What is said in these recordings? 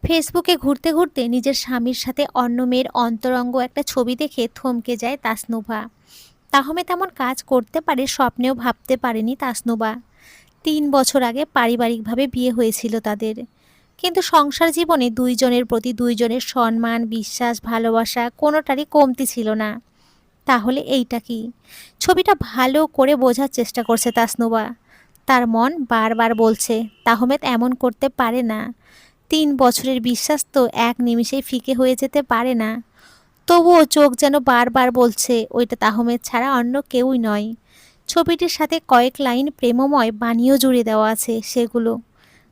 ফেসবুকে ঘুরতে ঘুরতে নিজের স্বামীর সাথে অন্য মেয়ের অন্তরঙ্গ একটা ছবি দেখে থমকে যায় তাসনুভা। তাহমে তেমন কাজ করতে পারে স্বপ্নেও ভাবতে পারেনি তাসনুভা। ৩ বছর আগে পারিবারিকভাবে বিয়ে হয়েছিল তাদের, কিন্তু সংসার জীবনে দুইজনের প্রতি দুইজনের সম্মান, বিশ্বাস, ভালোবাসা কোনোটারই কমতি ছিল না। তাহলে এইটা কি? ছবিটা ভালো করে বোঝার চেষ্টা করছে তাসনুভা। তার মন বারবার বলছে তাহমেদ এমন করতে পারে না। ৩ বছরের বিশ্বাস তো এক নিমিষেই ফিকে হয়ে যেতে পারে না। তবুও চোখ যেন বারবার বলছে ওইটা তাহমেদ ছাড়া অন্য কেউই নয়। ছবিটির সাথে কয়েক লাইন প্রেমময় বাণীও জুড়ে দেওয়া আছে, সেগুলো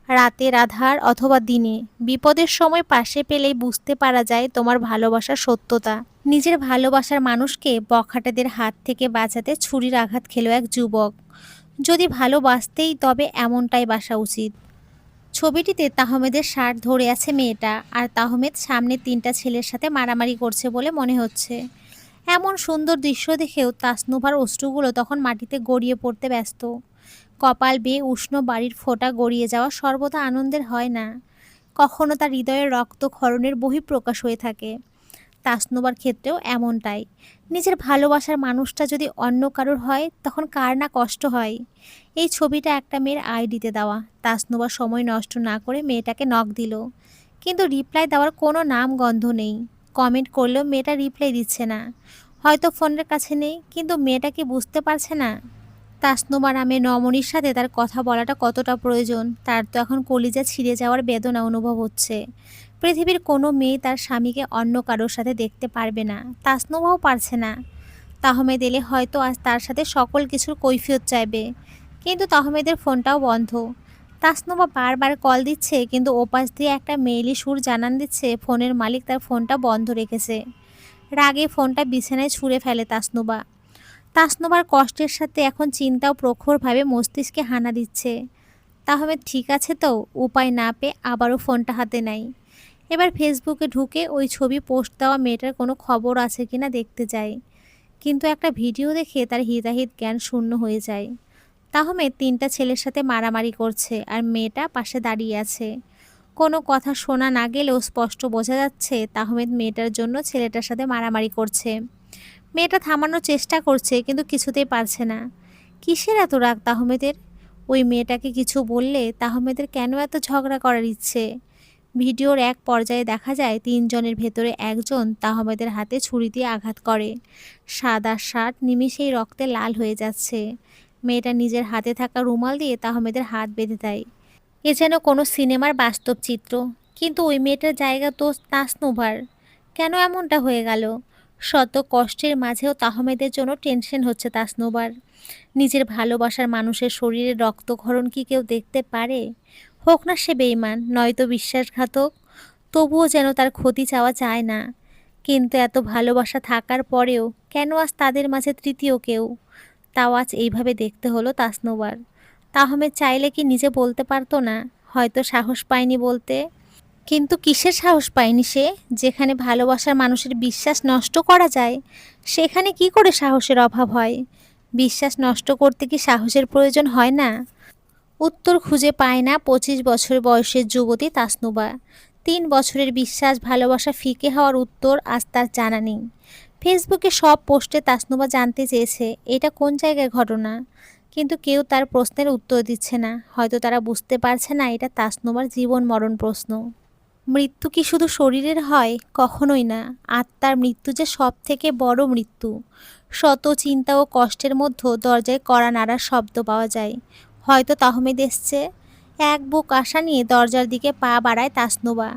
রাতের আধার অথবা দিনে বিপদের সময় পাশে পেলেই বুঝতে পারা যায় তোমার ভালোবাসার সত্যতা। নিজের ভালোবাসার মানুষকে বখাটেদের হাত থেকে বাঁচাতে ছুরির আঘাত খেলো এক যুবক। যদি ভালোবাসতেই তবে এমনটাই বাসা উচিত। ছবিটিতে তাহমেদের শার্ট ধরে আছে মেয়েটা, আর তাহমেদ সামনে ৩টা ছেলের সাথে মারামারি করছে বলে মনে হচ্ছে। এমন সুন্দর দৃশ্য দেখেও তাসনুভার অশ্রুগুলো তখন মাটিতে গড়িয়ে পড়তে ব্যস্ত। কপাল বেয়ে উষ্ণ বাড়ির ফোঁটা গড়িয়ে যাওয়া সর্বদা আনন্দের হয় না, কখনো তার হৃদয়ের রক্তক্ষরণের বহিঃপ্রকাশ হয়ে থাকে। তাসনুবার ক্ষেত্রেও এমনটাই। নিজের ভালোবাসার মানুষটা যদি অন্য কারোর হয় তখন কার না কষ্ট হয়। এই ছবিটা একটা মেয়ের আইডিতে দেওয়া। তাসনুবা সময় নষ্ট না করে মেয়েটাকে নক দিল, কিন্তু রিপ্লাই দেওয়ার কোনো নাম গন্ধ নেই। কমেন্ট করলেও মেয়েটা রিপ্লাই দিচ্ছে না। হয়তো ফোনের কাছে নেই, কিন্তু মেয়েটা কি বুঝতে পারছে না তাসনুমা নামে নমনীর সাথে তার কথা বলাটা কতটা প্রয়োজন? তার তো এখন কলিজা ছিঁড়ে যাওয়ার বেদনা অনুভব হচ্ছে। পৃথিবীর কোনো মেয়ে তার স্বামীকে অন্য কারোর সাথে দেখতে পারবে না, তাসনুমাও পারছে না। তাহমেদ এলে হয়তো আজ তার সাথে সকল কিছুর কৈফিয়ত চাইবে, কিন্তু তাহমেদের ফোনটাও বন্ধ। তাসনুমা বারবার কল দিচ্ছে, কিন্তু ওপাশ দিয়ে একটা মেইলি সুর জানান দিচ্ছে ফোনের মালিক তার ফোনটা বন্ধ রেখেছে। রাগে ফোনটা বিছানায় ছুঁড়ে ফেলে তাসনুবা। তাসনুবার কষ্টের সাথে এখন চিন্তাও প্রখরভাবে মস্তিষ্কে হানা দিচ্ছে। তাহলে ঠিক আছে তো? উপায় না পেয়ে আবারও ফোনটা হাতে নেয়। এবার ফেসবুকে ঢুকে ওই ছবি পোস্ট দেওয়া মেয়েটার কোনো খবর আছে কিনা দেখতে যায়, কিন্তু একটা ভিডিও দেখে তার হিতাহিত জ্ঞান শূন্য হয়ে যায়। তাহমে ৩টা ছেলের সাথে মারামারি করছে আর মেয়েটা পাশে দাঁড়িয়ে আছে। কোনো কথা শোনা না গেলেও স্পষ্ট বোঝা যাচ্ছে তাহমেদ মেয়েটার জন্য ছেলেটার সাথে মারামারি করছে। মেয়েটা থামানোর চেষ্টা করছে, কিন্তু কিছুতেই পারছে না। কিসের এত রাগ তাহমেদের? ওই মেয়েটাকে কিছু বললে তাহমেদের কেন এত ঝগড়া করার ইচ্ছে? ভিডিওর এক পর্যায়ে দেখা যায় ৩ জনের ভেতরে একজন তাহমেদের হাতে ছুরি দিয়ে আঘাত করে। সাদা শার্ট নিমিষেই রক্তে লাল হয়ে যাচ্ছে। মেয়েটা নিজের হাতে থাকা রুমাল দিয়ে তাহমেদের হাত বেঁধে দেয়। এ যেন কোনো সিনেমার বাস্তব চিত্র। কিন্তু ওই মেয়েটার জায়গা তো তাসনুভার। কেন এমনটা হয়ে গেল? শত কষ্টের মাঝেও তাহমেদের জন্য টেনশন হচ্ছে তাসনুবার। নিজের ভালোবাসার মানুষের শরীরে রক্তক্ষরণ কি কেউ দেখতে পারে? হোক না সে বেঈমান, নয়তো বিশ্বাসঘাতক, তবুও যেন তার ক্ষতি চাওয়া যায় না। কিন্তু এত ভালোবাসা থাকার পরেও কেন আজ তাদের মাঝে তৃতীয় কেউ? তাও আজ এইভাবে দেখতে হলো তাসনুবার। তাহমেদ চাইলে কি নিজে বলতে পারতো না? হয়তো সাহস পায়নি বলতে। কিন্তু কিসের সাহস পায়নি সে? যেখানে ভালোবাসার মানুষের বিশ্বাস নষ্ট করা যায়, সেখানে কি করে সাহসের অভাব হয়? বিশ্বাস নষ্ট করতে কি সাহসের প্রয়োজন হয় না? উত্তর খুঁজে পায় না ২৫ বছর বয়সের যুবতী তাসনুবা। ৩ বছরের বিশ্বাস ভালোবাসা ফিকে হওয়ার উত্তর আজ তার জানা নেই। ফেসবুকে সব পোস্টে তাসনুবা জানতে চেয়েছে এটা কোন জায়গায় ঘটনা, কিন্তু কেউ তার প্রশ্নের উত্তর দিচ্ছে না। হয়তো তারা বুঝতে পারছে না এটা তাসনুবার জীবন মরণ প্রশ্ন। মৃত্যু কি শুধু শরীরের হয়? কখনোই না। আত্মার মৃত্যু যে সব থেকে বড় মৃত্যু। শত চিন্তা ও কষ্টের মধ্যে দরজায় কড়া নাড়ার শব্দ পাওয়া যায়। হয়তো তাহমেদ এসছে। এক বুক আশা নিয়ে দরজার দিকে পা বাড়ায় তাসনুবা।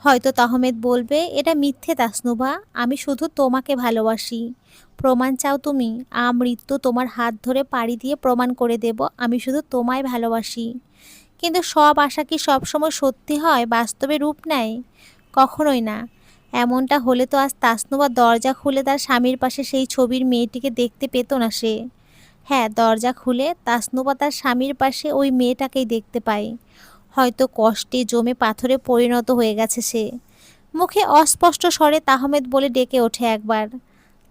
হয়তো তাহমেদ বলবে এটা মিথ্যে তাসনুবা, আমি শুধু তোমাকে ভালোবাসি। প্রমাণ চাও তুমি? মৃত্যু তোমার হাত ধরে পাড়ি দিয়ে প্রমাণ করে দেব আমি শুধু তোমায় ভালোবাসি। কিন্তু সব আশা কি সবসময় সত্যি হয়, বাস্তবে রূপ নেয়? কখনোই না। এমনটা হলে তো আজ তাসনুবা দরজা খুলে তার স্বামীর পাশে সেই ছবির মেয়েটিকে দেখতে পেত না সে। হ্যাঁ, দরজা খুলে তাসনুবা তার স্বামীর পাশে ওই মেয়েটাকেই দেখতে পায়। হয়তো কষ্টে জমে পাথরে পরিণত হয়ে গেছে সে। মুখে অস্পষ্ট স্বরে তাহমেদ বলে ডেকে ওঠে একবার।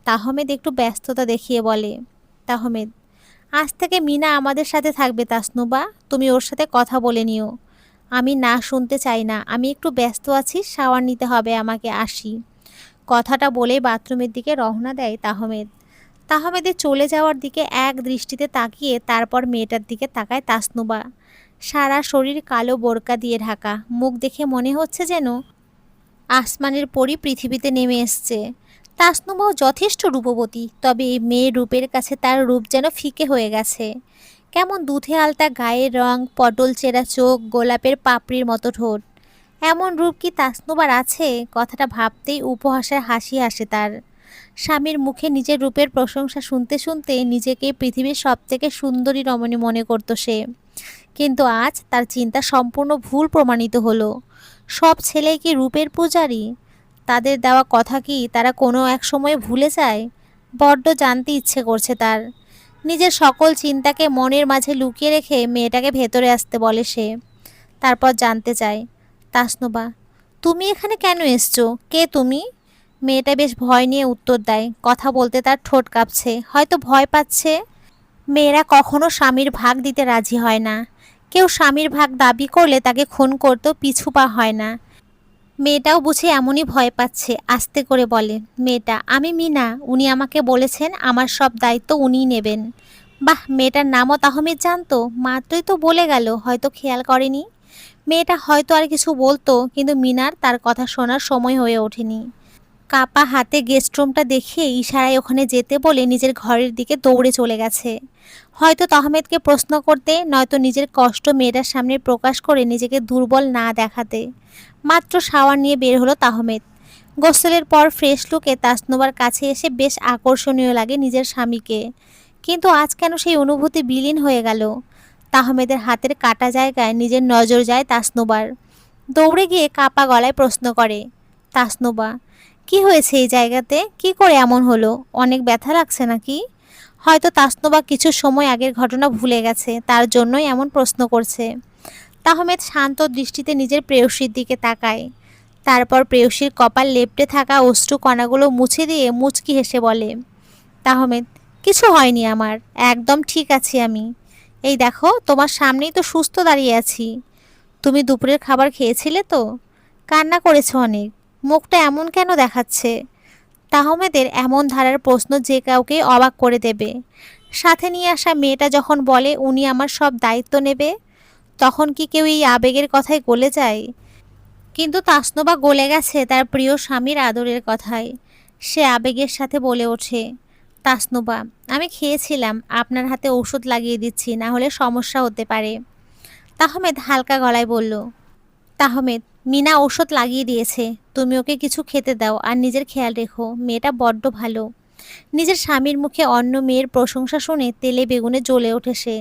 তাহমেদ একটু ব্যস্ততা দেখিয়ে বলে, তাহমেদ, আজ থেকে মিনা আমাদের সাথে থাকবে তাসনুবা, তুমি ওর সাথে কথা বলে নিও। আমি না শুনতে চাই না, আমি একটু ব্যস্ত আছি, শাওয়ার নিতে হবে আমাকে, আসি। কথাটা বলেই বাথরুমের দিকে রওনা দেয় তাহমেদ। তাহমেদের চলে যাওয়ার দিকে এক দৃষ্টিতে তাকিয়ে তারপর মেয়েটার দিকে তাকায় তাসনুবা। সারা শরীর কালো বোরকা দিয়ে ঢাকা, মুখ দেখে মনে হচ্ছে যেন আসমানের পরী পৃথিবীতে নেমে এসছে। তাসনুবাও যথেষ্ট রূপবতী, তবে এই মেয়ের রূপের কাছে তার রূপ যেন ফিকে হয়ে গেছে। কেমন দুধে আলতা গায়ের রং, পটল চেরা চোখ, গোলাপের পাপড়ির মতো ঠোঁট। এমন রূপ কি তাসনুবার আছে? কথাটা ভাবতেই উপহাসের হাসি আসে তার। স্বামীর মুখে নিজের রূপের প্রশংসা শুনতে শুনতে নিজেকে পৃথিবীর সবথেকে সুন্দরী রমণী মনে করত সে। কিন্তু আজ তার চিন্তা সম্পূর্ণ ভুল প্রমাণিত হলো। সব ছেলেই কি রূপের পূজারী? তাদের দেওয়া কথা কি তারা কোনো এক সময় ভুলে যায়? বড্ড জানতে ইচ্ছে করছে তার। নিজের সকল চিন্তাকে মনের মাঝে লুকিয়ে রেখে মেয়েটাকে ভেতরে আসতে বলে সে। তারপর জানতে চায়, তাসনুবা, তুমি এখানে কেন এসছো? কে তুমি? মেয়েটা বেশ ভয় নিয়ে উত্তর দেয়। কথা বলতে তার ঠোঁট কাঁপছে, হয়তো ভয় পাচ্ছে। মেয়েরা কখনো স্বামীর ভাগ দিতে রাজি হয় না। কেউ স্বামীর ভাগ দাবি করলে তাকে খুন করতেও পিছু পা হয় না। মেয়েটাও বুঝে এমনই ভয় পাচ্ছে, আস্তে করে বলে, মেয়েটা, আমি মিনা, উনি আমাকে বলেছেন আমার সব দায়িত্ব উনিই নেবেন। বাহ, মেয়েটার নামও তাহমিদ জানতো, মাত্রই তো বলে গেল, হয়তো খেয়াল করেনি। মেয়েটা হয়তো আর কিছু বলতো, কিন্তু মিনার তার কথা শোনার সময় হয়ে ওঠেনি। কাপা হাতে গেস্ট রুমটা দেখে ইশারায় ওখানে যেতে বলে নিজের ঘরের দিকে দৌড়ে চলে গেছে। হয়তো তাহমেদকে প্রশ্ন করতে, নয়তো নিজের কষ্ট মেয়েটার সামনে প্রকাশ করে নিজেকে দুর্বল না দেখাতে। মাত্র শাওয়ার নিয়ে বের হলো তাহমেদ। গোসলের পর ফ্রেশ লুকে তাসনুবার কাছে এসে বেশ আকর্ষণীয় লাগে নিজের স্বামীকে। কিন্তু আজ কেন সেই অনুভূতি বিলীন হয়ে গেল? তাহমেদের হাতের কাটা জায়গায় নিজের নজর যায় তাসনুবার। দৌড়ে গিয়ে কাপা গলায় প্রশ্ন করে, তাসনুবা, কি হয়েছে এই জায়গাতে? কি করে এমন হলো? অনেক ব্যথা লাগছে নাকি? হয়তো তাসনুবা কিছু সময় আগের ঘটনা ভুলে গেছে, তার জন্যই এমন প্রশ্ন করছে। তাহমেদ শান্ত দৃষ্টিতে নিজের প্রেয়সীর দিকে তাকায়। তারপর প্রেয়সীর কপাল লেপ্টে থাকা অশ্রু কণাগুলো মুছে দিয়ে মুচকি হেসে বলে, তাহমেদ, কিছু হয়নি আমার, একদম ঠিক আছি আমি। এই দেখো, তোমার সামনেই তো সুস্থ দাঁড়িয়ে আছি। তুমি দুপুরের খাবার খেয়েছিলে তো? কান্না করেছো অনেক, মুখটা এমন কেন দেখাচ্ছে? তাহমেদের এমন ধারার প্রশ্ন যে কাউকে অবাক করে দেবে। সাথে নিয়ে আসা মেয়েটা যখন বলে উনি আমার সব দায়িত্ব নেবে, তখন কি কেউ এই আবেগের কথায় গলে যায়? কিন্তু তাসনুবা গলে গেছে তার প্রিয় স্বামীর আদরের কথায়। সে আবেগের সাথে বলে ওঠে, তাসনুবা, আমি খেয়েছিলাম, আপনার হাতে ওষুধ লাগিয়ে দিচ্ছি, না হলে সমস্যা হতে পারে। তাহমেদ হালকা গলায় বলল, তাহমেদ, মিনা ঔষধ লাগিয়ে দিয়েছে, তুমি ওকে কিছু খেতে দাও আর নিজের খেয়াল রেখো, মেয়েটা বড্ড ভালো। নিজের স্বামীর মুখে অন্য মেয়ের প্রশংসা শুনে তেলে বেগুনে জ্বলে ওঠে সে।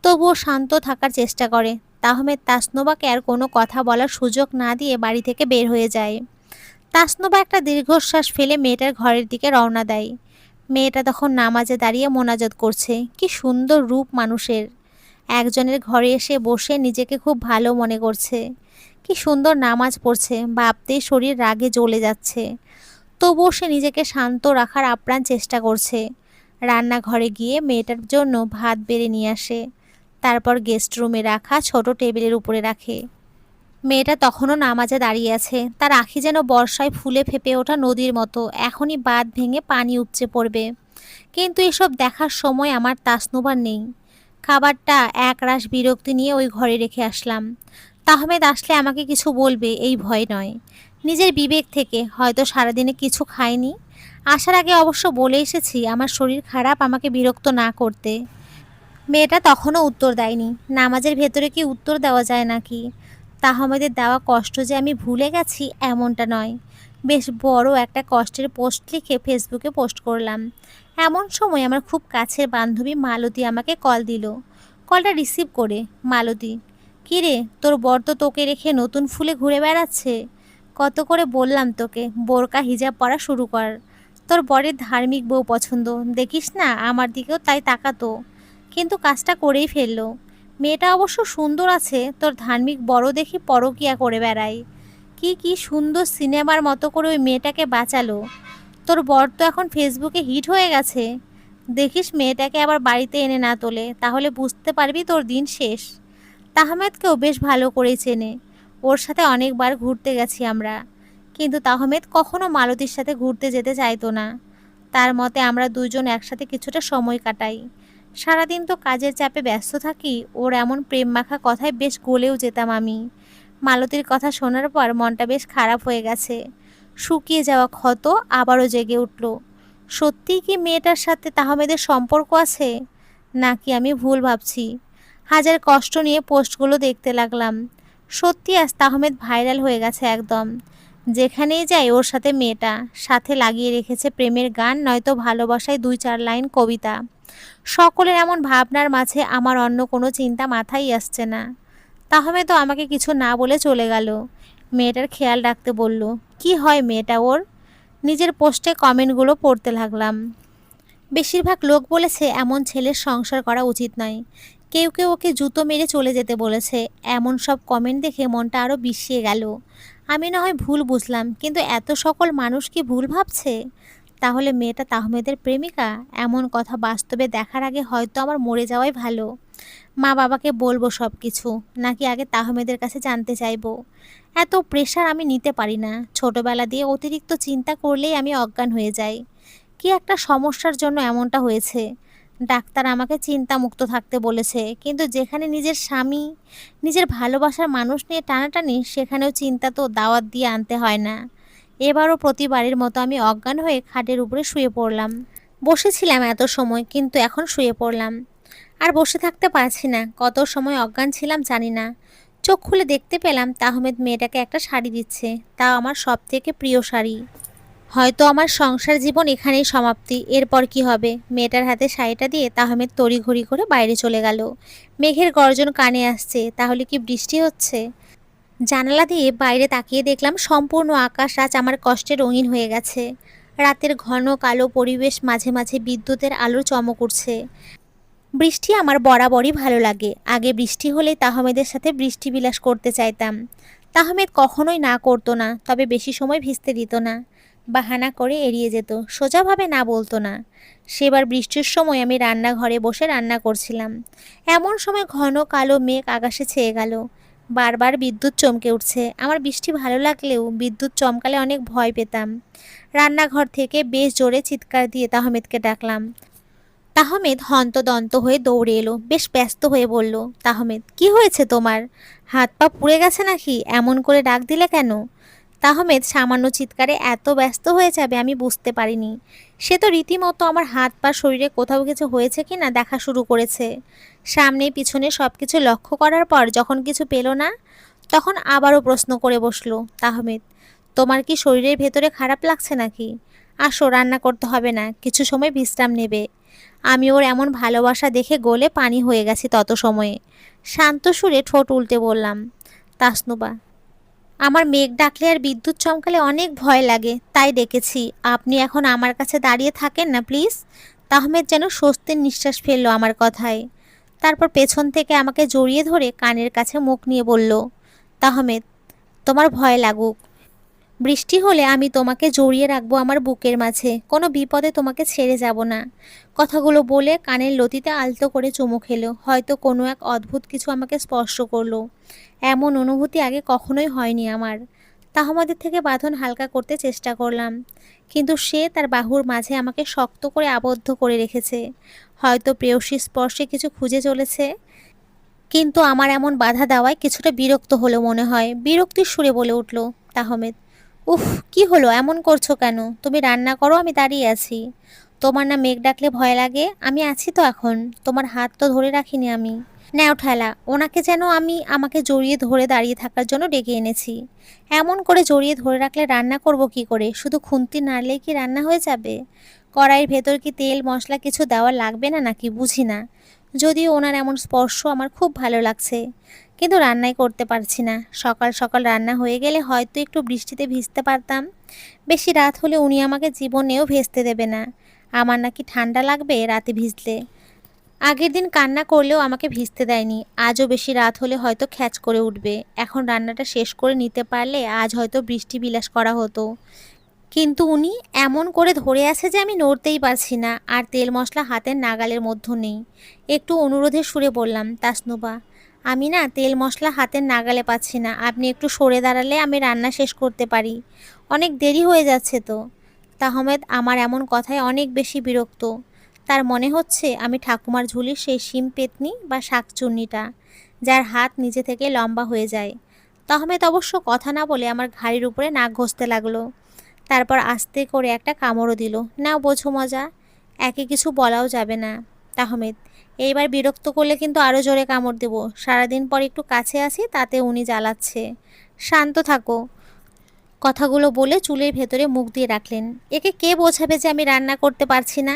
তবুও শান্ত থাকার চেষ্টা করে। তাহমেদ তাসনুবাকে আর কোনো কথা বলার সুযোগ না দিয়ে বাড়ি থেকে বের হয়ে যায়। তাসনুবা একটা দীর্ঘশ্বাস ফেলে মেয়েটার ঘরের দিকে রওনা দেয়। মেয়েটা তখন নামাজে দাঁড়িয়ে মোনাজাত করছে। কি সুন্দর রূপ মানুষের! একজনের ঘরে এসে বসে নিজেকে খুব ভালো মনে করছে। কি সুন্দর নামাজ পড়ছে, ভাবতেই শরীর রাগে জ্বলে যাচ্ছে। তবুও সে নিজেকে শান্ত রাখার আপ্রাণ চেষ্টা করছে। রান্নাঘরে গিয়ে মেয়েটার জন্য ভাত বেড়ে নিয়ে আসে। তারপর গেস্ট রুমে রাখা ছোট টেবিলের উপরে রাখে। মেয়েটা তখনও নামাজে দাঁড়িয়ে আছে, তার আঁখি যেন বর্ষায় ফুলে ফেপে ওঠা নদীর মতো, এখনই বাঁধ ভেঙে পানি উপচে পড়বে। কিন্তু এসব দেখার সময় আমার তাসনুবার নেই। খাবারটা একরাশ বিরক্তি নিয়ে ওই ঘরে রেখে আসলাম। তাহমেদ আসলে আমাকে কিছু বলবে এই ভয় নয়, নিজের বিবেক থেকে, হয়তো সারাদিনে কিছু খাইনি। আসার আগে অবশ্য বলে এসেছি আমার শরীর খারাপ, আমাকে বিরক্ত না করতে। মেয়েটা তখনও উত্তর দেয়নি। নামাজের ভেতরে কি উত্তর দেওয়া যায় নাকি? তাহমেদের দেওয়া কষ্ট যে আমি ভুলে গেছি এমনটা নয়। বেশ বড় একটা কষ্টের পোস্ট লিখে ফেসবুকে পোস্ট করলাম। এমন সময় আমার খুব কাছের বান্ধবী মালতী আমাকে কল দিল। কলটা রিসিভ করে, মালতী, কী রে, তোর বর তো তোকে রেখে নতুন ফুলে ঘুরে বেড়াচ্ছে। কত করে বললাম তোকে বোরকা হিজাব পরা শুরু কর। তোর বরের ধার্মিক বউ পছন্দ, দেখিস না আমার দিকেও তাই তাকাতো, কিন্তু কাজটা করেই ফেললো। মেয়েটা অবশ্য সুন্দর আছে, তোর ধার্মিক বড় দেখি পরকিয়া করে বেড়ায়। কি কি সুন্দর সিনেমার মতো করে ওই মেয়েটাকে বাঁচালো। তোর বর তো এখন ফেসবুকে হিট হয়ে গেছে। দেখিস মেয়েটাকে আবার বাড়িতে এনে না তোলে, তাহলে বুঝতে পারবি তোর দিন শেষ। তাহমেদকেও বেশ ভালো করেই চেনে, ওর সাথে অনেকবার ঘুরতে গেছি আমরা, কিন্তু তাহমেদ কখনো মালতীর সাথে ঘুরতে যেতে চাইতো না। তার মতে আমরা দুজন একসাথে কিছুটা সময় কাটাই। সারাদিন তো কাজের চাপে ব্যস্ত থাকি, ওর এমন প্রেম মাখা কথায় বেশ গলেও যেতাম আমি। মালতীর কথা শোনার পর মনটা বেশ খারাপ হয়ে গেছে। শুকিয়ে যাওয়া ক্ষত আবারও জেগে উঠল। সত্যিই কি মেয়েটার সাথে তাহমেদের সম্পর্ক আছে, নাকি আমি ভুল ভাবছি? হাজার কষ্ট নিয়ে পোস্টগুলো দেখতে লাগলাম। সত্যি আজ তাহমেদ ভাইরাল হয়ে গেছে একদম। যেখানেই যাই ওর সাথে মেয়েটা সাথে লাগিয়ে রেখেছে প্রেমের গান, নয়তো ভালোবাসায় 2-4 লাইন কবিতা। সকলের এমন ভাবনার মাঝে আমার অন্য কোনো চিন্তা মাথায় আসছে না। তাহমেদ তো আমাকে কিছু না বলে চলে গেল। মেয়েটার খেয়াল রাখতে বলল। কি হয় মেয়েটা ওর? নিজের পোস্টে কমেন্টগুলো পড়তে লাগলাম। বেশিরভাগ লোক বলেছে এমন ছেলের সংসার করা উচিত নয়। কেউ কেউ ওকে জুতো মেরে চলে যেতে বলেছে। এমন সব কমেন্ট দেখে মনটা আরও বিষিয়ে গেল। আমি না হয় ভুল বুঝলাম, কিন্তু এত সকল মানুষ কি ভুল ভাবছে? তাহলে মেয়েটা তাহমেদের প্রেমিকা? এমন কথা বাস্তবে দেখার আগে হয়তো আমার মরে যাওয়াই ভালো। মা বাবাকে বলবো সব কিছু, নাকি আগে তাহমেদের কাছে জানতে চাইবো? এত প্রেশার আমি নিতে পারি না। ছোটবেলা দিয়ে অতিরিক্ত চিন্তা করলেই আমি অজ্ঞান হয়ে যাই। কি একটা সমস্যার জন্য এমনটা হয়েছে। ডাক্তার আমাকে চিন্তামুক্ত থাকতে বলেছে, কিন্তু যেখানে নিজের স্বামী, নিজের ভালোবাসার মানুষ নিয়ে টানাটানি, সেখানেও চিন্তা তো দাওয়াত দিয়ে আনতে হয় না। এবারও প্রতিবারের মতো আমি অজ্ঞান হয়ে খাটের উপরে শুয়ে পড়লাম। বসেছিলাম এত সময়, কিন্তু এখন শুয়ে পড়লাম। আর বসে থাকতে পারছি না। কত সময় অজ্ঞান ছিলাম জানি না। চোখ খুলে দেখতে পেলাম তাহমেদ মেয়েটাকে একটা শাড়ি দিচ্ছে, তাও আমার সব থেকে প্রিয় শাড়ি। হয়তো আমার সংসার জীবন এখানেই সমাপ্তি। এরপর কি হবে? মেয়েটার হাতে শাড়িটা দিয়ে তাহমেদ তড়িঘড়ি করে বাইরে চলে গেল। মেঘের গর্জন কানে আসছে। তাহলে কি বৃষ্টি হচ্ছে? জানালা দিয়ে বাইরে তাকিয়ে দেখলাম সম্পূর্ণ আকাশ আজ আমার কষ্টে রঙিন হয়ে গেছে। রাতের ঘন কালো পরিবেশ, মাঝে মাঝে বিদ্যুতের আলোর চমক উঠছে। বৃষ্টি আমার বরাবরই ভালো লাগে। আগে বৃষ্টি হলেই তাহমেদের সাথে বৃষ্টি বিলাস করতে চাইতাম। তাহমেদ কখনোই না করতো না, তবে বেশি সময় ভিজতে দিত না। বাহানা করে এড়িয়ে যেত, সোজাভাবে না বলতো না। সেবার বৃষ্টির সময় আমি রান্নাঘরে বসে রান্না করছিলাম। এমন সময় ঘন কালো মেঘ আকাশে ছেয়ে গেল। বারবার বিদ্যুৎ চমকে উঠছে। আমার বৃষ্টি ভালো লাগলেও বিদ্যুৎ চমকালে অনেক ভয় পেতাম। রান্নাঘর থেকে বেশ জোরে চিৎকার দিয়ে তাহমেদকে ডাকলাম। তাহমেদ হন্তদন্ত হয়ে দৌড়ে এলো, বেশ ব্যস্ত হয়ে বলল। তাহমেদ, কি হয়েছে তোমার? হাত পা পুড়ে গেছে নাকি? এমন করে ডাক দিলে কেন? তাহমেদ সামান্য চিৎকারে এত ব্যস্ত হয়ে যাবে আমি বুঝতে পারিনি। সে তো রীতিমতো আমার হাত পা শরীরে কোথাও কিছু হয়েছে কি না দেখা শুরু করেছে। সামনে পিছনে সব কিছু লক্ষ্য করার পর যখন কিছু পেল না, তখন আবারও প্রশ্ন করে বসলো। তাহমেদ, তোমার কি শরীরের ভেতরে খারাপ লাগছে নাকি? আসো, রান্না করতে হবে না, কিছু সময় বিশ্রাম নেবে। আমি ওর এমন ভালোবাসা দেখে গলে পানি হয়ে গেছি তত সময়ে। শান্ত সুরে ঠোঁট উল্টে বললাম। তাসনুবা, আমার মেঘ ডাকলে আর বিদ্যুৎ চমকালে অনেক ভয় লাগে, তাই ডেকেছি। আপনি এখন আমার কাছে দাঁড়িয়ে থাকেন না প্লিজ। তাহমেদ যেন স্বস্তির নিঃশ্বাস ফেললো আমার কথায়। তারপর পেছন থেকে আমাকে জড়িয়ে ধরে কানের কাছে মুখ নিয়ে বলল। তাহমেদ, তোমার ভয় লাগুক, বৃষ্টি হলে আমি তোমাকে জড়িয়ে রাখবো আমার বুকের মাঝে, কোনো বিপদে তোমাকে ছেড়ে যাব না। কথাগুলো বলে কানের লতিতে আলতো করে চুমু খেলো। হয়তো কোনো এক অদ্ভুত কিছু আমাকে স্পর্শ করলো। এমন অনুভূতি আগে কখনোই হয়নি আমার। তাহমাদের থেকে বাঁধন হালকা করতে চেষ্টা করলাম, কিন্তু সে তার বাহুর মাঝে আমাকে শক্ত করে আবদ্ধ করে রেখেছে। হয়তো প্রেয়সী স্পর্শে কিছু খুঁজে চলেছে। কিন্তু আমার এমন বাধা দেওয়ায় কিছুটা বিরক্ত হলো মনে হয়। বিরক্তির সুরে বলে উঠল। তাহমেদ, উফ, কি হলো? এমন করছো কেন? তুমি রান্না করো, আমি দাঁড়িয়ে আছি। তোমার না মেঘ ডাকলে ভয় লাগে? আমি আছি তো এখন। তোমার হাত তো ধরে রাখিনি আমি। ন্যাও ঠেলা, ওনাকে যেন আমি আমাকে জড়িয়ে ধরে দাঁড়িয়ে থাকার জন্য ডেকে এনেছি। এমন করে জড়িয়ে ধরে রাখলে রান্না করব কি করে? শুধু খুন্তি নাড়লেই কি রান্না হয়ে যাবে? কড়াইয়ের ভেতর কি তেল মশলা কিছু দেওয়া লাগবে না নাকি? বুঝি না। যদিও ওনার এমন স্পর্শ আমার খুব ভালো লাগছে, কিন্তু রান্নাই করতে পারছি না। সকাল সকাল রান্না হয়ে গেলে হয়তো একটু বৃষ্টিতে ভিজতে পারতাম। বেশি রাত হলে উনি আমাকে জীবনেও ভেস্তে দেবে না। আমার নাকি ঠান্ডা লাগবে রাতে ভিজলে। আগের দিন কান্না করলেও আমাকে ভিজতে দেয়নি। আজও বেশি রাত হলে হয়তো খ্যাচ করে উঠবে। এখন রান্নাটা শেষ করে নিতে পারলে আজ হয়তো বৃষ্টি বিলাস করা হতো। কিন্তু উনি এমন করে ধরে আছে যে আমি নড়তেই পারছি না, আর তেল মশলা হাতের নাগালের মধ্যে নেই। একটু অনুরোধের সুরে বললাম। তাসনুবা, আমি না তেল মশলা হাতের নাগালে পাচ্ছি না, আপনি একটু সরে দাঁড়ালে আমি রান্না শেষ করতে পারি। অনেক দেরি হয়ে যাচ্ছে তো। তাহমেদ আমার এমন কথায় অনেক বেশি বিরক্ত। তার মনে হচ্ছে আমি ঠাকুমার ঝুলির সেই শিম পেতনি বা শাকচুন্নিটা, যার হাত নিজে থেকে লম্বা হয়ে যায়। তাহমেদ অবশ্য কথা না বলে আমার ঘাড়ির উপরে নাক ঘষতে লাগলো। তারপর আস্তে করে একটা কামড়ও দিল। নাও বোঝো মজা। একে কিছু বলাও যাবে না। তাহমেদ, এইবার বিরক্ত করলে কিন্তু আরও জোরে কামড় দেব। সারাদিন পর একটু কাছে আছি, তাতে উনি জ্বালাচ্ছে। শান্ত থাকো। কথাগুলো বলে চুলের ভেতরে মুখ দিয়ে রাখলেন। একে কে বোঝাবে যে আমি রান্না করতে পারছি না?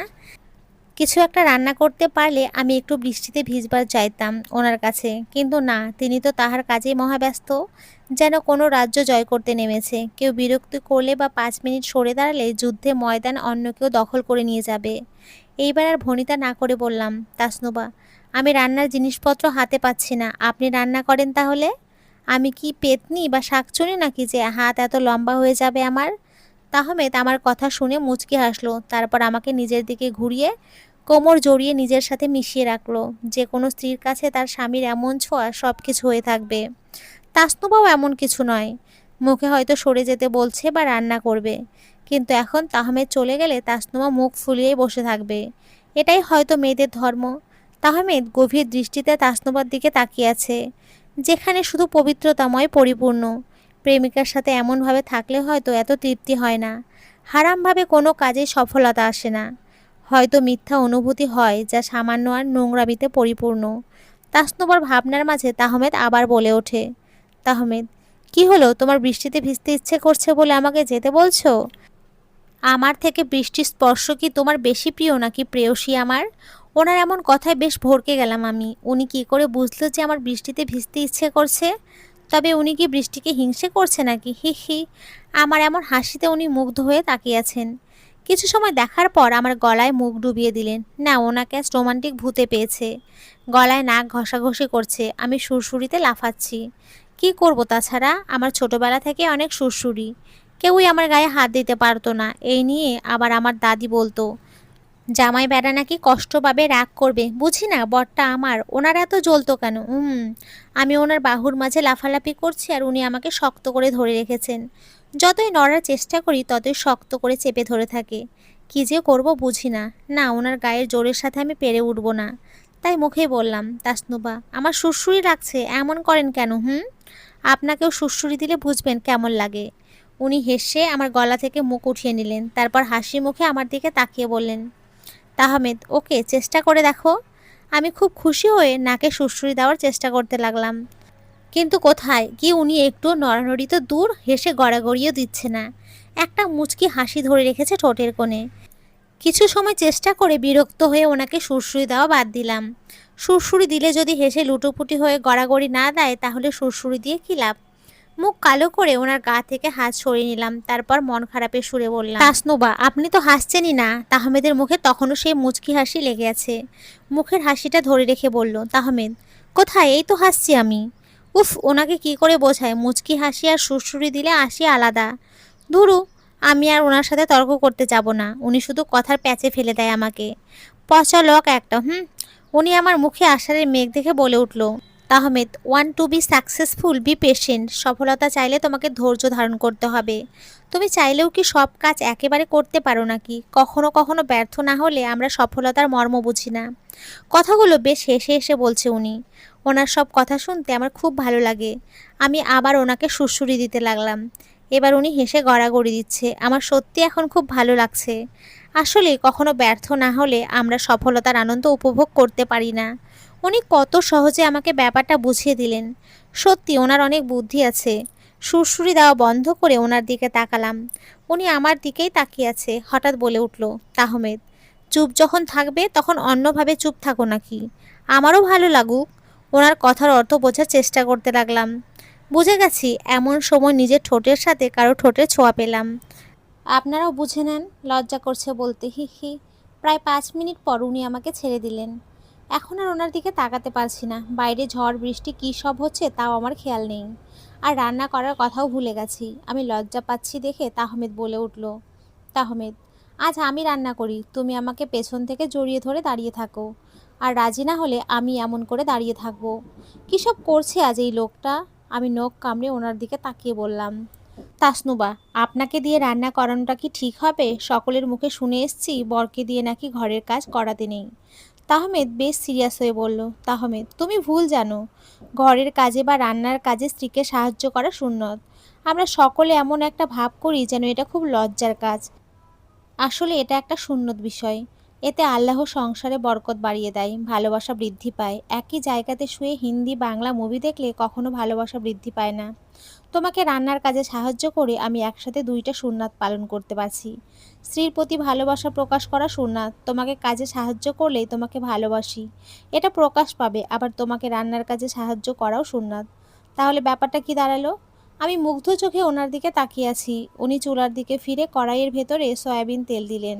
কিছু একটা রান্না করতে পারলে আমি একটু বৃষ্টিতে ভিজবার চাইতাম ওনার কাছে, কিন্তু না, তিনি তো তাহার কাজেই মহাব্যস্ত। যেন কোনো রাজ্য জয় করতে নেমেছে। কেউ বিরক্তি করলে বা 5 মিনিট সরে দাঁড়ালে যুদ্ধে ময়দান অন্য কেউ দখল করে নিয়ে যাবে। এইবার আর ভনিতা না করে বললাম, তাসনুবা, আমি রান্নার জিনিসপত্র হাতে পাচ্ছি না, আপনি রান্না করেন তাহলে। আমি কি পেতনি বা শাকচুনি নাকি যে হাত এত লম্বা হয়ে যাবে আমার? তাহমেদ আমার কথা শুনে মুচকি হাসলো, তারপর আমাকে নিজের দিকে ঘুরিয়ে কোমর জড়িয়ে নিজের সাথে মিশিয়ে রাখলো। যে কোনো স্ত্রীর কাছে তার স্বামীর এমন ছোঁয়া সব কিছু হয়ে থাকবে। তাসনুবাও এমন কিছু নয়। মুখে হয়তো সরে যেতে বলছে বা রান্না করবে, কিন্তু এখন তাহমেদ চলে গেলে তাসনুমা মুখ ফুলিয়েই বসে থাকবে। এটাই হয়তো মেয়েদের ধর্ম। তাহমেদ গভীর দৃষ্টিতে তাসনুবার দিকে তাকিয়ে আছে, যেখানে শুধু পবিত্রতাময় পরিপূর্ণ। প্রেমিকার সাথে এমনভাবে থাকলে হয়তো এত তৃপ্তি হয় না। হারামভাবে কোনো কাজে সফলতা আসে না। হয়তো মিথ্যা অনুভূতি হয়, যা সামান্য আর নোংরামিতে পরিপূর্ণ। তাসনুবার ভাবনার মাঝে তাহমেদ আবার বলে ওঠে, তাহমেদ, কি হলো? তোমার বৃষ্টিতে ভিজতে ইচ্ছে করছে বলে আমাকে যেতে বলছো? আমার থেকে বৃষ্টির স্পর্শ কি তোমার বেশি প্রিয় নাকি প্রেয়সী আমার? ওনার এমন কথায় বেশ ভড়কে গেলাম আমি। উনি কি করে বুঝলো যে আমার বৃষ্টিতে ভিজতে ইচ্ছে করছে? তবে উনি কি বৃষ্টিকে হিংসে করছে নাকি? হি হি। আমার এমন হাসিতে উনি মুগ্ধ হয়ে তাকিয়েছেন। কিছু সময় দেখার পর আমার গলায় মুখ ডুবিয়ে দিলেন। না, ওনাকে আজ রোমান্টিক ভূতে পেয়েছে। গলায় নাক ঘষাঘষি করছে, আমি সুরসুরিতে লাফাচ্ছি। কি করব তাছাড়া? আমার ছোটবেলা থেকে অনেক সুরসুরি। কেউই আমার গায়ে হাত দিতে পারতো না। এই নিয়ে আবার আমার দাদি বলতো, জামাই বেড়া নাকি কষ্ট পাবে, রাগ করবে। বুঝি না, বরটা আমার। ওনার এত জ্বলতো কেন? আমি ওনার বাহুর মাঝে লাফালাফি করছি আর উনি আমাকে শক্ত করে ধরে রেখেছেন। যতই নড়ার চেষ্টা করি ততই শক্ত করে চেপে ধরে থাকে। কি যে করব বুঝি না। না, ওনার গায়ের জোরের সাথে আমি পেরে উঠব না। তাই মুখেই বললাম, তাসনুবা, আমার সুরসুরি লাগছে, এমন করেন কেন? আপনাকেও সুরসুরি দিলে বুঝবেন কেমন লাগে। উনি হেসে আমার গলা থেকে মুখ উঠিয়ে নিলেন, তারপর হাসি মুখে আমার দিকে তাকিয়ে বললেন, তাহমেদ, ওকে, চেষ্টা করে দেখো। আমি খুব খুশি হয়ে নাকে সুরসুরি দেওয়ার চেষ্টা করতে লাগলাম, কিন্তু কোথায় কি, উনি একটু নড়ানড়ি তো দূর, হেসে গড়াগড়িও দিচ্ছে না। একটা মুচকি হাসি ধরে রেখেছে ঠোঁটের কোণে। কিছু সময় চেষ্টা করে বিরক্ত হয়ে ওনাকে সুরসুরি দেওয়া বাদ দিলাম। সুরসুরি দিলে যদি হেসে লুটোপুটি হয়ে গড়াগড়ি না দেয়, তাহলে সুরসুরি দিয়ে কী লাভ? মুখ কালো করে ওনার গা থেকে হাত সরিয়ে নিলাম, তারপর মন খারাপের সুরে বললাম, তাসনুবা, আপনি তো হাসছেনই না। তাহমেদের মুখে তখনও সেই মুচকি হাসি লেগে আছে। মুখের হাসিটা ধরে রেখে বলল, তাহমেদ, কোথায়? এই তো হাসছি আমি। উফ, ওনাকে কি করে বোঝায় মুচকি হাসি আর সুরসুরি দিলে হাসি আলাদা। ধুরু, আমি আর ওনার সাথে তর্ক করতে যাব না। উনি শুধু কথার প্যাচে ফেলে দেয় আমাকে। পচা লক একটা। উনি আমার মুখে আষাঢ়ের মেঘ দেখে বলে উঠল, Tahmed, want to be successful be patient. সফলতা চাইলে তোমাকে ধৈর্য ধারণ করতে হবে। তুমি চাইলেও কি সব কাজ একেবারে করতে পারো নাকি? কখনো কখনো ব্যর্থ না হলে আমরা সফলতার মর্ম বুঝি না। কথাগুলো বেশ হেসে হেসে বলছে উনি। ওনার সব কথা শুনতে আমার খুব ভালো লাগে। আমি আবার ওনাকে সুড়সুড়ি দিতে লাগলাম। এবার উনি হেসে গড়াগড়ি দিচ্ছে। আমার সত্যি এখন খুব ভালো লাগছে। আসলে কখনো ব্যর্থ না হলে আমরা সফলতার আনন্দ উপভোগ করতে পারি না। উনি কত সহজে আমাকে ব্যাপারটা বুঝিয়ে দিলেন। সত্যি ওনার অনেক বুদ্ধি আছে। সুরসুরি দেওয়া বন্ধ করে ওনার দিকে তাকালাম। উনি আমার দিকেই তাকিয়ে আছে। হঠাৎ বলে উঠল, তাহমেদ, চুপ যখন থাকবে তখন অন্যভাবে চুপ থাকো নাকি? আমারও ভালো লাগুক। ওনার কথার অর্থ বোঝার চেষ্টা করতে লাগলাম। বুঝে গেছি। এমন সময় নিজের ঠোঁটের সাথে কারো ঠোঁটের ছোঁয়া পেলাম। আপনারাও বুঝে নেন, লজ্জা করছে বলতে, হি হি। প্রায় 5 মিনিট পর উনি আমাকে ছেড়ে দিলেন। এখন আর ওনার দিকে তাকাতে পারছি না। বাইরে ঝড় বৃষ্টি কী সব হচ্ছে তাও আমার খেয়াল নেই। আর রান্না করার কথাও ভুলে গেছি। আমি লজ্জা পাচ্ছি দেখে তাহমেদ বলে উঠল, তাহমেদ, আজ আমি রান্না করি, তুমি আমাকে পেছন থেকে জড়িয়ে ধরে দাঁড়িয়ে থাকো। আর রাজি না হলে আমি এমন করে দাঁড়িয়ে থাকবো। কী সব করছে আজ এই লোকটা। আমি নখ কামড়ে ওনার দিকে তাকিয়ে বললাম, তাসনুবা, আপনাকে দিয়ে রান্না করানোটা কি ঠিক হবে? সকলের মুখে শুনে এসছি বরকে দিয়ে নাকি ঘরের কাজ করাতে নেই। তাহমেদ বেশ সিরিয়াস হয়ে বলল, তাহমেদ, তুমি ভুল জানো। ঘরের কাজে বা রান্নার কাজে স্ত্রীকে সাহায্য করা সুন্নত। আমরা সকলে এমন একটা ভাব করি যেন এটা খুব লজ্জার কাজ। আসলে এটা একটা সুন্নত বিষয়। এতে আল্লাহ সংসারে বরকত বাড়িয়ে দেয়, ভালোবাসা বৃদ্ধি পায়। একই জায়গাতে শুয়ে হিন্দি বাংলা মুভি দেখলে কখনো ভালোবাসা বৃদ্ধি পায় না। তোমাকে রান্নার কাজে সাহায্য করে আমি একসাথে দুইটা সুন্নাত পালন করতে পারছি। স্ত্রীর প্রতি ভালোবাসা প্রকাশ করা সুন্নাত, তোমাকে কাজে সাহায্য করলেই তোমাকে ভালোবাসি এটা প্রকাশ পাবে, আবার তোমাকে রান্নার কাজে সাহায্য করাও সুন্নাত। তাহলে ব্যাপারটা কি দাঁড়ালো? আমি মুগ্ধ চোখে ওনার দিকে তাকিয়ে আছি। উনি চুলার দিকে ফিরে কড়াইয়ের ভেতরে সয়াবিন তেল দিলেন।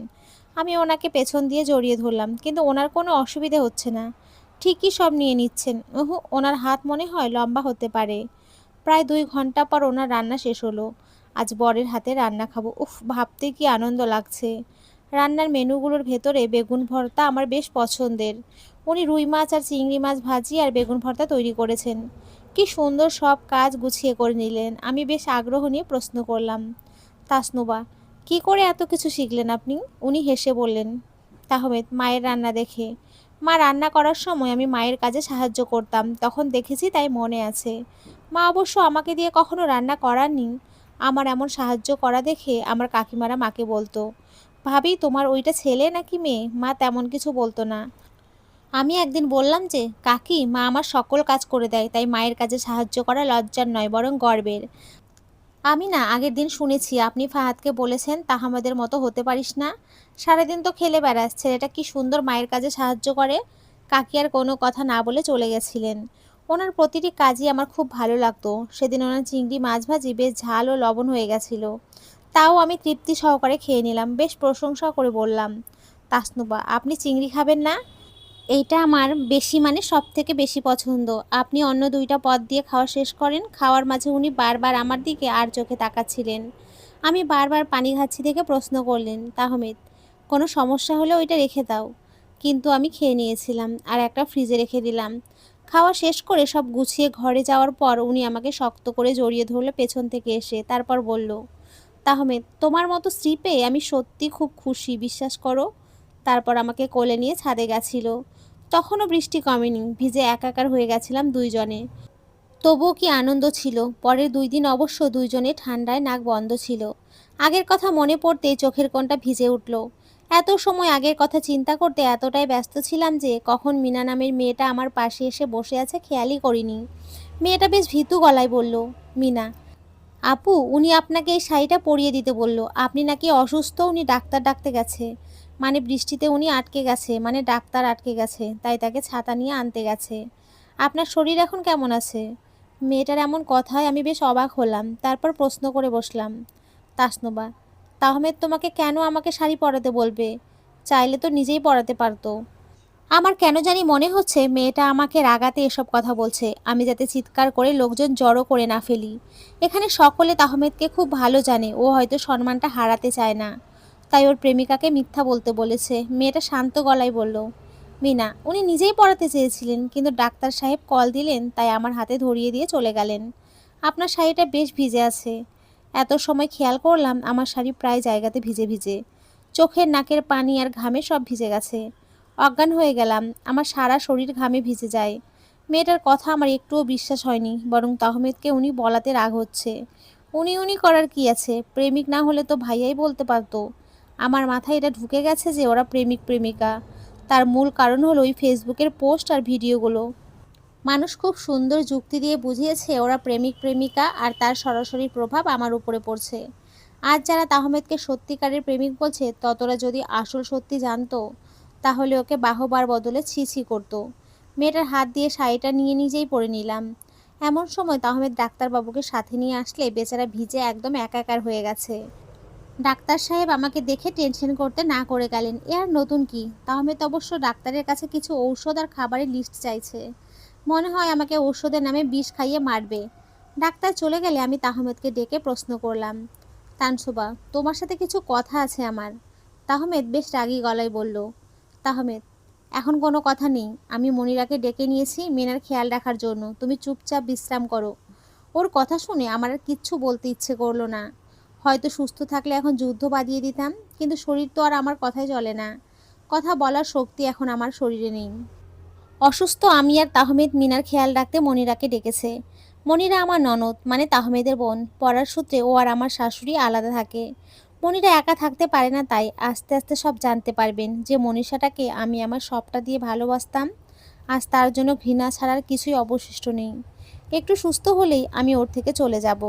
আমি ওনাকে পেছন দিয়ে জড়িয়ে ধরলাম, কিন্তু ওনার কোনো অসুবিধে হচ্ছে না। ঠিকই সব নিয়ে নিচ্ছেন। ওনার হাত মনে হয় লম্বা হতে পারে। প্রায় 2 ঘন্টা পর ওনার রান্না শেষ হলো। আজ বরের হাতে রান্না খাবো, উফ, ভাবতে কি আনন্দ লাগছে। রান্নার মেনুগুলোর ভেতরে বেগুন ভর্তা আমার বেশ পছন্দের। উনি রুই মাছ আর চিংড়ি মাছ ভাজি আর বেগুন ভর্তা তৈরি করেছেন। কি সুন্দর সব কাজ গুছিয়ে করে নিলেন। আমি বেশ আগ্রহ নিয়ে প্রশ্ন করলাম, তাসনুবা, কি করে এত কিছু শিখলেন আপনি? উনি হেসে বললেন, তাহমেদ, মায়ের রান্না দেখে। মা রান্না করার সময় আমি মায়ের কাজে সাহায্য করতাম, তখন দেখেছি তাই মনে আছে। মা অবশ্য আমাকে দিয়ে কখনো রান্না করাননি। আমার এমন সাহায্য করা দেখে আমার কাকিমারা মাকে বলতো, ভাবি, তোমার ওইটা ছেলে নাকি মেয়ে? মা তেমন কিছু বলতো না। আমি একদিন বললাম যে, কাকি, মা আমার সকল কাজ করে দেয়, তাই মায়ের কাজে সাহায্য করা লজ্জার নয় বরং গর্বের। আমি না আগের দিন শুনেছি আপনি ফাহাদকে বলেছেন তাহমেদের মতো হতে পারিস না। সারাদিন তো খেলে বেড়াস, ছেলেটা কি সুন্দর মায়ের কাজে সাহায্য করে। কাকি আর কোনো কথা না বলে চলে গেছিলেন। ওনার প্রতিটি কাজই আমার খুব ভালো লাগতো। সেদিন ওনার চিংড়ি মাছ ভাজি বেশ ঝাল ও লবণ হয়ে গেছিল। তাও আমি তৃপ্তি সহকারে খেয়ে নিলাম, বেশ প্রশংসা করে বললাম, তাসনুবা, আপনি চিংড়ি খাবেন না? এইটা আমার বেশি মানে সব থেকে বেশি পছন্দ। আপনি অন্য দুইটা পদ দিয়ে খাওয়া শেষ করেন। খাওয়ার মাঝে উনি বারবার আমার দিকে আর চোখে তাকাচ্ছিলেন। আমি বারবার পানি খাচ্ছি দেখে প্রশ্ন করলেন, তাহমেদ, কোনো সমস্যা হলে ওইটা রেখে দাও। কিন্তু আমি খেয়ে নিয়েছিলাম আর একটা ফ্রিজে রেখে দিলাম। খাওয়া শেষ করে সব গুছিয়ে ঘরে যাওয়ার পর উনি আমাকে শক্ত করে জড়িয়ে ধরলো পেছন থেকে এসে, তারপর বলল, তাহমেদ, তোমার মতো স্ত্রী পেয়ে আমি সত্যি খুব খুশি, বিশ্বাস করো। তারপর আমাকে কোলে নিয়ে ছাদে গেছিল। তখনও বৃষ্টি কমেনি, ভিজে একাকার হয়ে গেছিলাম দুইজনে। তবুও কি আনন্দ ছিল। পরের 2 দিন অবশ্য দুইজনে ঠান্ডায় নাক বন্ধ ছিল। আগের কথা মনে পড়তেই চোখের কোণটা ভিজে উঠল। এত সময় আগের কথা চিন্তা করতে এতটাই ব্যস্ত ছিলাম যে কখন মিনা নামের মেয়েটা আমার পাশে এসে বসে আছে খেয়ালই করিনি। মেয়েটা বেশ ভীতু গলায় বলল, মিনা, আপু, উনি আপনাকে এই শাড়িটা পরিয়ে দিতে বলল। আপনি নাকি অসুস্থ, উনি ডাক্তার ডাকতে গেছে। মানে বৃষ্টিতে উনি আটকে গেছে, মানে ডাক্তার আটকে গেছে, তাই তাকে ছাতা নিয়ে আনতে গেছে। আপনার শরীর এখন কেমন আছে? মেয়েটার এমন কথায় আমি বেশ অবাক হলাম। তারপর প্রশ্ন করে বসলাম, তাসনুবা, তাহমেদ তোমাকে কেন আমাকে শাড়ি পরাতে বলবে? চাইলে তো নিজেই পরাতে পারতো। আমার কেন জানি মনে হচ্ছে মেয়েটা আমাকে রাগাতে এসব কথা বলছে, আমি যাতে চিৎকার করে লোকজন জড়ো করে না ফেলি। এখানে সকলে তাহমেদকে খুব ভালো জানে, ও হয়তো সম্মানটা হারাতে চায় না, তাই ওর প্রেমিকাকে মিথ্যা বলতে বলেছে। মেয়েটা শান্ত গলায় বলল, মিনা, উনি নিজেই পড়াতে চেয়েছিলেন, কিন্তু ডাক্তার সাহেব কল দিলেন, তাই আমার হাতে ধরিয়ে দিয়ে চলে গেলেন। আপনার শাড়িটা বেশ ভিজে আছে। এত সময় খেয়াল করলাম আমার শাড়ি প্রায় জায়গাতে ভিজে ভিজে। চোখের নাকের পানি আর ঘামে সব ভিজে গেছে। অজ্ঞান হয়ে গেলাম, আমার সারা শরীর ঘামে ভিজে যায়। মেয়েটার কথা আমার একটুও বিশ্বাস হয়নি, বরং তাহমেদকে উনি বলাতে রাগ হচ্ছে। উনি উনি করার কি আছে? প্রেমিক না হলে তো ভাইয়াই বলতে পারতো। আমার মাথায় এটা ঢুকে গেছে যে ওরা প্রেমিক প্রেমিকা। তার মূল কারণ হলো ওই ফেসবুকের পোস্ট আর ভিডিওগুলো। মানুষ খুব সুন্দর যুক্তি দিয়ে বুঝিয়েছে ওরা প্রেমিক প্রেমিকা, আর তার সরাসরি প্রভাব আমার উপরে পড়ছে। আজ যারা তাহমেদকে সত্যিকারের প্রেমিক বলছে, ততরা যদি আসল সত্যি জানতো, তাহলে ওকে বাহবার বদলে ছি ছি করতো। মেয়েটার হাত দিয়ে শাড়িটা নিয়ে নিজেই পরে নিলাম। এমন সময় তাহমেদ ডাক্তারবাবুকে সাথে নিয়ে আসলে বেচারা ভিজে একদম একাকার হয়ে গেছে। ডাক্তার সাহেব আমাকে দেখে টেনশন করতে না করে গেলেন। এ আর নতুন কি? তাহমেদ অবশ্য ডাক্তারের কাছে কিছু ঔষধ আর খাবারের লিস্ট চাইছে। মনে হয় আমাকে ঔষধের নামে বিষ খাইয়ে মারবে। ডাক্তার চলে গেলে আমি তাহমেদকে ডেকে প্রশ্ন করলাম, তানসুবা, তোমার সাথে কিছু কথা আছে আমার। তাহমেদ বেশ রাগী গলায় বলল, তাহমেদ, এখন কোনো কথা নেই, আমি মনিরাকে ডেকে নিয়েছি মিনার খেয়াল রাখার জন্য, তুমি চুপচাপ বিশ্রাম করো। ওর কথা শুনে আমার আর কিচ্ছু বলতে ইচ্ছে করলো না। হয়তো সুস্থ থাকলে এখন যুদ্ধ বাঁধিয়ে দিতাম, কিন্তু শরীর তো আর আমার কথাই চলে না। কথা বলার শক্তি এখন আমার শরীরে নেই। অসুস্থ আমি আর তাহমেদ মিনার খেয়াল রাখতে মনিরাকে ডেকেছে। মনিরা আমার ননদ, মানে তাহমেদের বোন। পড়ার সূত্রে ও আর আমার শাশুড়ি আলাদা থাকে। মনিরা একা থাকতে পারে না, তাই আস্তে আস্তে সব জানতে পারবেন যে মনীষাটাকে আমি আমার সবটা দিয়ে ভালোবাসতাম। আজ তার জন্য ঘৃণা ছাড়ার কিছুই অবশিষ্ট নেই। একটু সুস্থ হলেই আমি ওর থেকে চলে যাব।